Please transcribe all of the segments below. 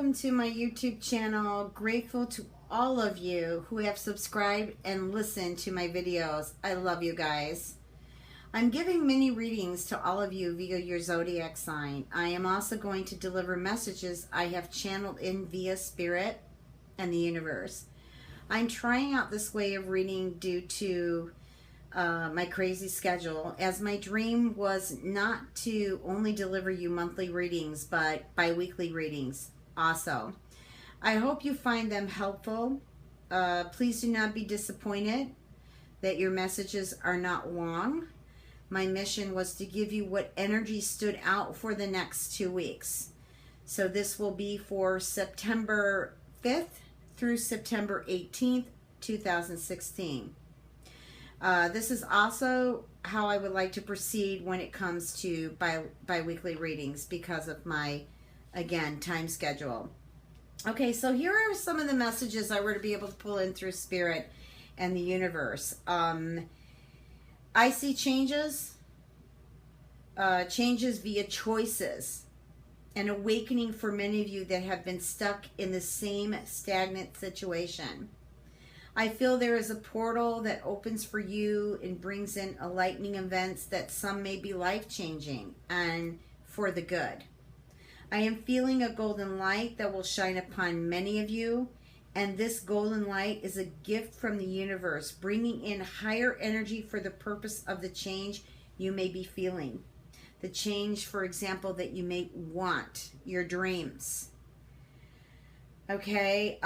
welcome to my YouTube channel. Grateful to all of you who have subscribed and listened to my videos. I love you guys. I'm giving mini readings to all of you via your zodiac sign. I am also going to deliver messages I have channeled in via spirit and the universe. I'm trying out this way of reading due to my crazy schedule, as my dream was not to only deliver you monthly readings, but bi-weekly readings also. I hope you find them helpful. Please do not be disappointed that your messages are not long. My mission was to give you what energy stood out for the next 2 weeks. So this will be for September 5th through September 18th, 2016. This is also how I would like to proceed when it comes to bi-weekly readings because of my, again, time schedule. Okay, so here are some of the messages I were to be able to pull in through spirit and the universe. I see changes via choices, an awakening for many of you that have been stuck in the same stagnant situation. I feel there is a portal that opens for you and brings in enlightening events that some may be life-changing and for the good. I am feeling a golden light that will shine upon many of you, and this golden light is a gift from the universe, bringing in higher energy for the purpose of the change you may be feeling. The change, for example, that you may want, your dreams. Okay,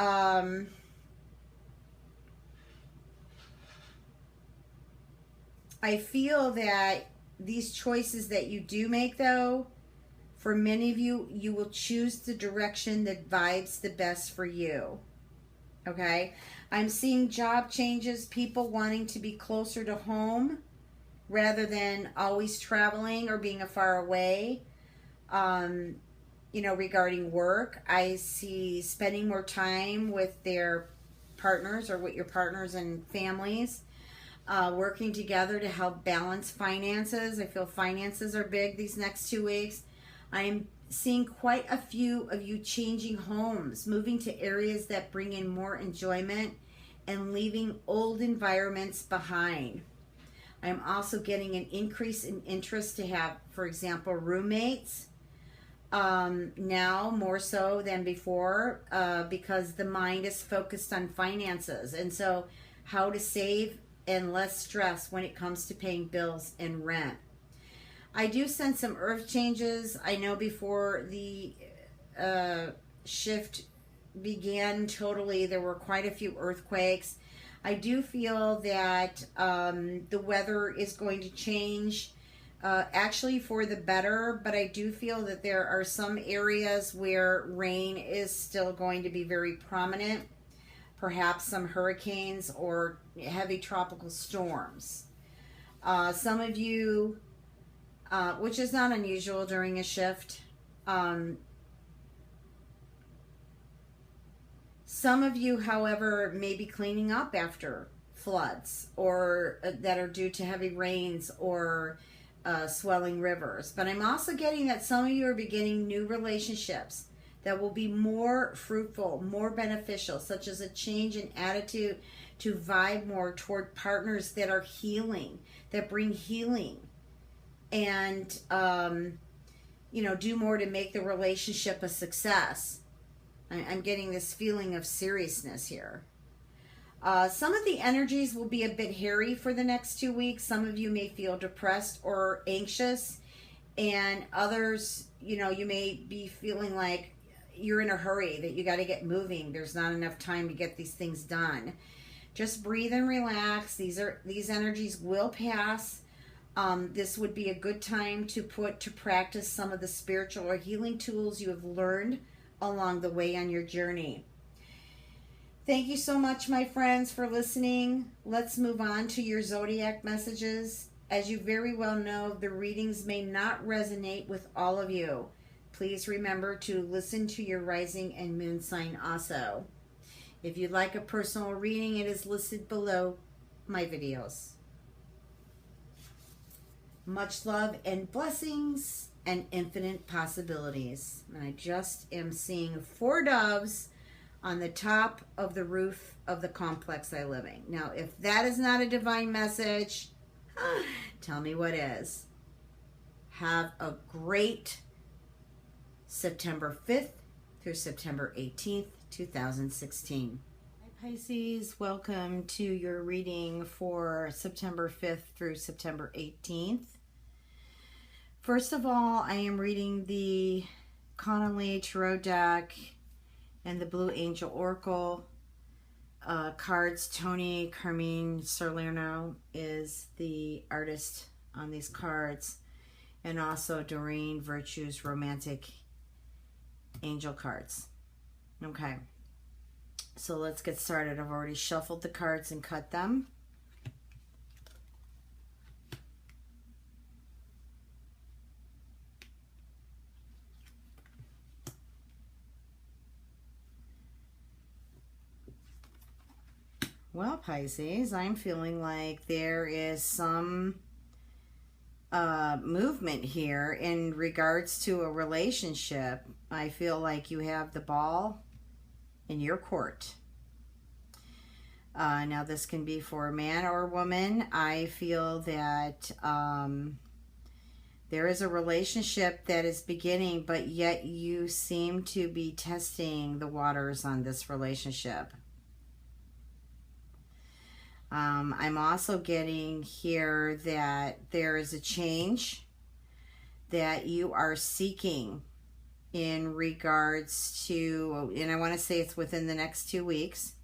I feel that these choices that you do make, though, for many of you, you will choose the direction that vibes the best for you. Okay? I'm seeing job changes, people wanting to be closer to home rather than always traveling or being far away. Regarding work, I see spending more time with their partners or with your partners and families. Working together to help balance finances. I feel finances are big these next 2 weeks. I am seeing quite a few of you changing homes, moving to areas that bring in more enjoyment and leaving old environments behind. I am also getting an increase in interest to have, for example, roommates. Now more so than before because the mind is focused on finances. And so how to save and less stress when it comes to paying bills and rent. I do sense some earth changes. I know before the shift began totally, there were quite a few earthquakes. I do feel that the weather is going to change actually for the better, but I do feel that there are some areas where rain is still going to be very prominent. Perhaps some hurricanes or heavy tropical storms. Some of you, which is not unusual during a shift, some of you, however, may be cleaning up after floods or that are due to heavy rains or swelling rivers. But I'm also getting that some of you are beginning new relationships that will be more fruitful, more beneficial, such as a change in attitude to vibe more toward partners that are healing, that bring healing, and do more to make the relationship a success. I'm getting this feeling of seriousness here. Some of the energies will be a bit hairy for the next 2 weeks. Some of you may feel depressed or anxious, and others, you may be feeling like you're in a hurry, that you got to get moving. There's not enough time to get these things done. Just breathe and relax. These energies will pass. This would be a good time to put to practice some of the spiritual or healing tools you have learned along the way on your journey. Thank you so much, my friends, for listening. Let's move on to your zodiac messages. As you very well know, the readings may not resonate with all of you. Please remember to listen to your rising and moon sign also. If you'd like a personal reading, it is listed below my videos. Much love and blessings, and infinite possibilities. And I just am seeing 4 doves on the top of the roof of the complex I live in. Now, if that is not a divine message, tell me what is. Have a great September 5th through September 18th, 2016. Hi Pisces, welcome to your reading for September 5th through September 18th. First of all, I am reading the Connolly Tarot deck and the Blue Angel Oracle cards. Tony Carmine Salerno is the artist on these cards, and also Doreen Virtue's Romantic Angel cards. Okay, so let's get started. I've already shuffled the cards and cut them. Well, Pisces, I'm feeling like there is some movement here in regards to a relationship. I feel like you have the ball in your court. Now, this can be for a man or a woman. I feel that there is a relationship that is beginning, but yet you seem to be testing the waters on this relationship. I'm also getting here that there is a change that you are seeking in regards to, and I want to say it's within the next 2 weeks,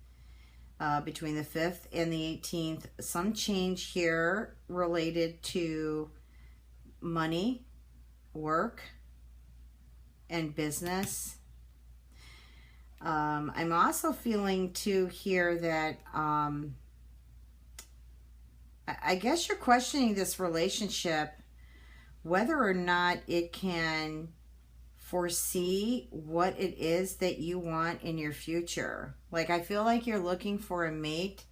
between the 5th and the 18th, some change here related to money, work, and business. I'm also feeling too here that I guess you're questioning this relationship, whether or not it can foresee what it is that you want in your future. Like, I feel like you're looking for a mate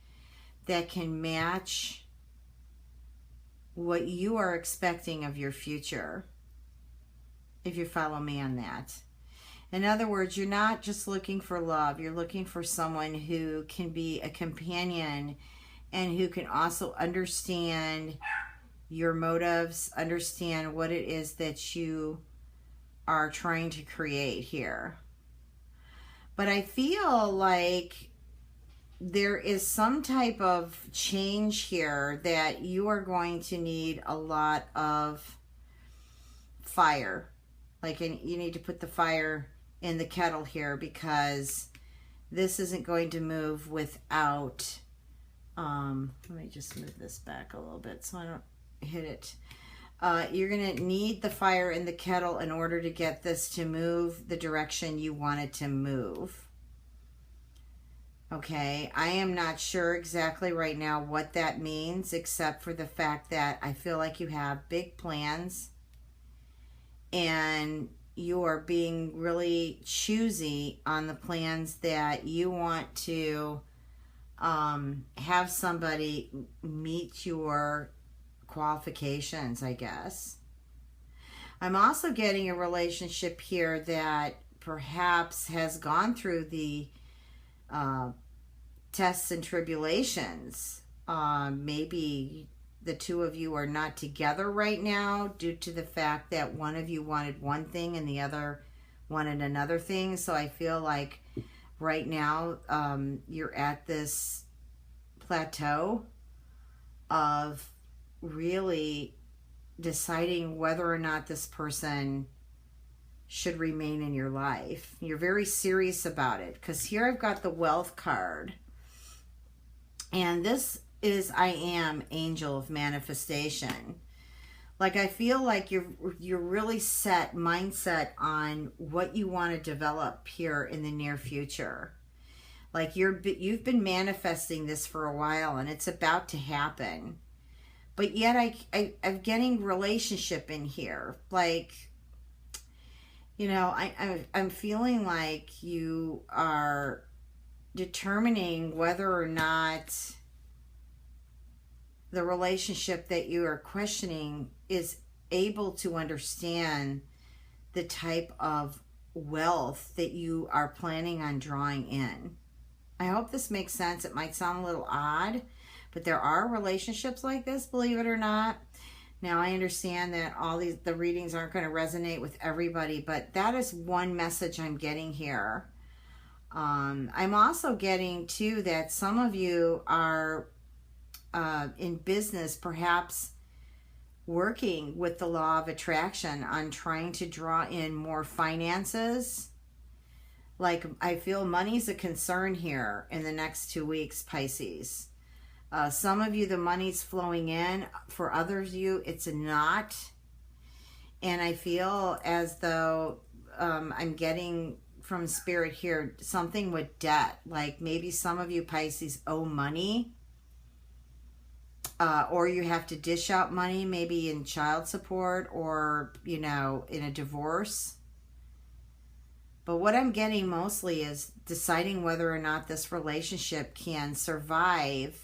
that can match what you are expecting of your future, if you follow me on that. In other words, you're not just looking for love. You're looking for someone who can be a companion and who can also understand your motives, understand what it is that you are trying to create here. But I feel like there is some type of change here that you are going to need a lot of fire. Like, you need to put the fire in the kettle here, because this isn't going to move without... let me just move this back a little bit so I don't hit it. You're going to need the fire in the kettle in order to get this to move the direction you want it to move. Okay, I am not sure exactly right now what that means, except for the fact that I feel like you have big plans and you are being really choosy on the plans that you want to have somebody meet your qualifications, I guess. I'm also getting a relationship here that perhaps has gone through the tests and tribulations. Maybe the two of you are not together right now due to the fact that one of you wanted one thing and the other wanted another thing. So I feel like right now you're at this plateau of really deciding whether or not this person should remain in your life. You're very serious about it, because here I've got the Wealth card, and this is I am Angel of Manifestation. Like, I feel like you're really set mindset on what you want to develop here in the near future. Like, you've been manifesting this for a while, and it's about to happen. But yet I'm getting relationship in here. Like, you know, I'm feeling like you are determining whether or not the relationship that you are questioning is able to understand the type of wealth that you are planning on drawing in. I hope this makes sense. It might sound a little odd, but there are relationships like this, believe it or not. Now, I understand that the readings aren't going to resonate with everybody, but that is one message I'm getting here. I'm also getting, too, that some of you are in business, perhaps working with the law of attraction on trying to draw in more finances. Like, I feel money's a concern here in the next 2 weeks, Pisces. Some of you, the money's flowing in. For others of you, it's not. And I feel as though I'm getting from Spirit here something with debt. Like maybe some of you, Pisces, owe money. Or you have to dish out money, maybe in child support or, you know, in a divorce. But what I'm getting mostly is deciding whether or not this relationship can survive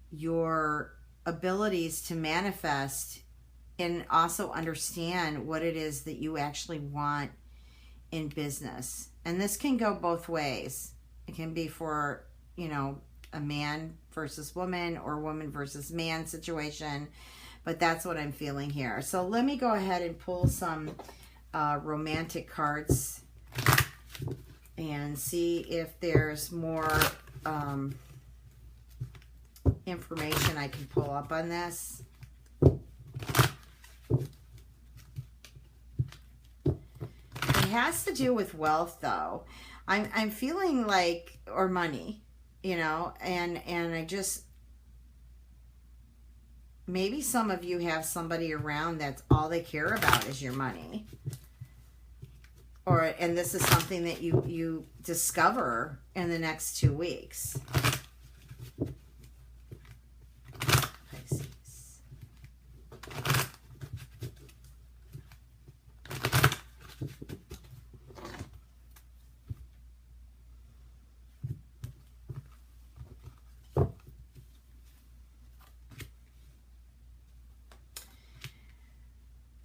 your abilities to manifest and also understand what it is that you actually want in business. And this can go both ways. It can be for, you know, a man versus woman or woman versus man situation. But that's what I'm feeling here. So let me go ahead and pull some romantic cards and see if there's more information I can pull up on this. It has to do with wealth, though. I'm feeling like, or money, you know, and I just, maybe some of you have somebody around that's all they care about is your money. And this is something that you discover in the next 2 weeks. Pisces.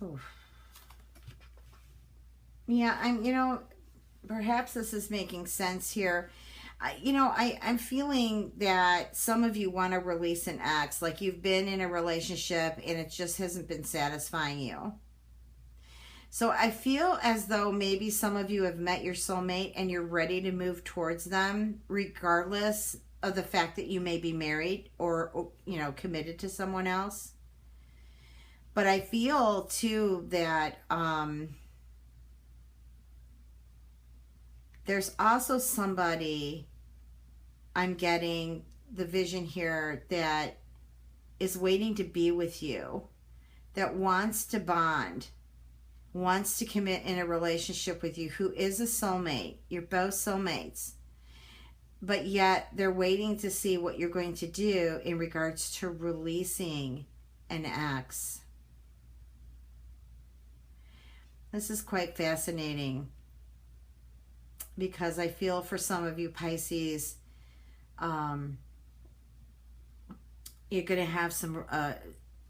Oof. Yeah, you know, perhaps this is making sense here. I'm feeling that some of you want to release an ex, like you've been in a relationship and it just hasn't been satisfying you. So I feel as though maybe some of you have met your soulmate and you're ready to move towards them, regardless of the fact that you may be married or, you know, committed to someone else. But I feel, too, that there's also somebody, I'm getting the vision here, that is waiting to be with you, that wants to bond, wants to commit in a relationship with you, who is a soulmate. You're both soulmates. But yet they're waiting to see what you're going to do in regards to releasing an ex. This is quite fascinating, because I feel for some of you, Pisces, you're going to have some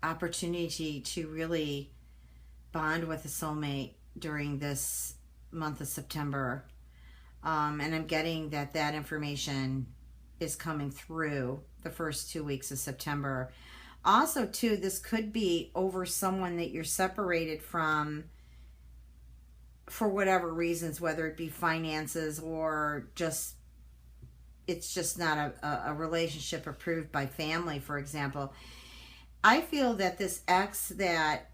opportunity to really bond with a soulmate during this month of September. And I'm getting that information is coming through the first 2 weeks of September. Also, too, this could be over someone that you're separated from for whatever reasons, whether it be finances or just, it's just not a relationship approved by family, for example. I feel that this ex that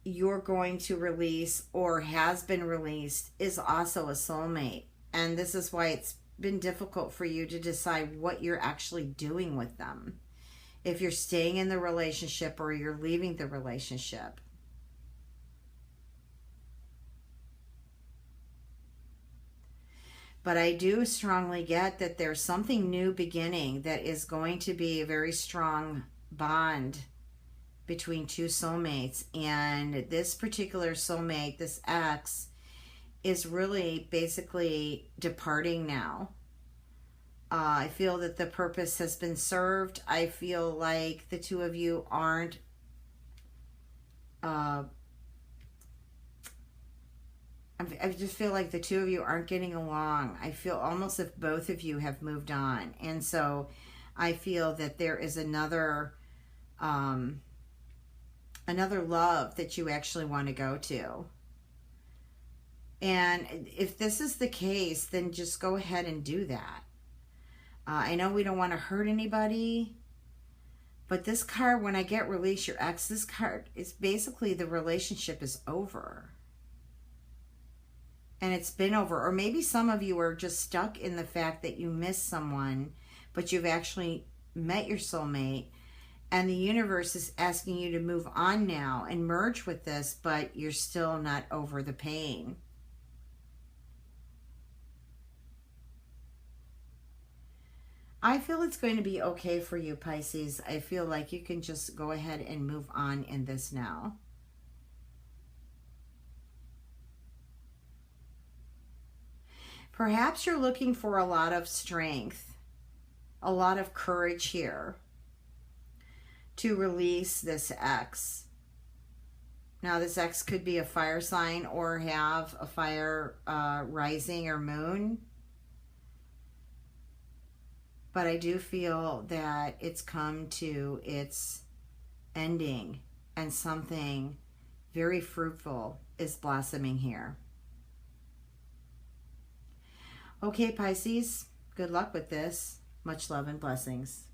you're going to release or has been released is also a soulmate. And this is why it's been difficult for you to decide what you're actually doing with them. If you're staying in the relationship or you're leaving the relationship. But I do strongly get that there's something new beginning that is going to be a very strong bond between two soulmates. And this particular soulmate, this ex, is really basically departing now. I feel that the purpose has been served. I feel like the two of you aren't I just feel like the two of you aren't getting along. I feel almost if both of you have moved on. And so I feel that there is another love that you actually want to go to. And if this is the case, then just go ahead and do that. I know we don't want to hurt anybody, but this card, when I get release your ex, this card is basically the relationship is over. And it's been over. Or maybe some of you are just stuck in the fact that you miss someone, but you've actually met your soulmate. And the universe is asking you to move on now and merge with this, but you're still not over the pain. I feel it's going to be okay for you, Pisces. I feel like you can just go ahead and move on in this now. Perhaps you're looking for a lot of strength, a lot of courage here to release this ex. Now, this ex could be a fire sign or have a fire rising or moon. But I do feel that it's come to its ending and something very fruitful is blossoming here. Okay, Pisces, good luck with this. Much love and blessings.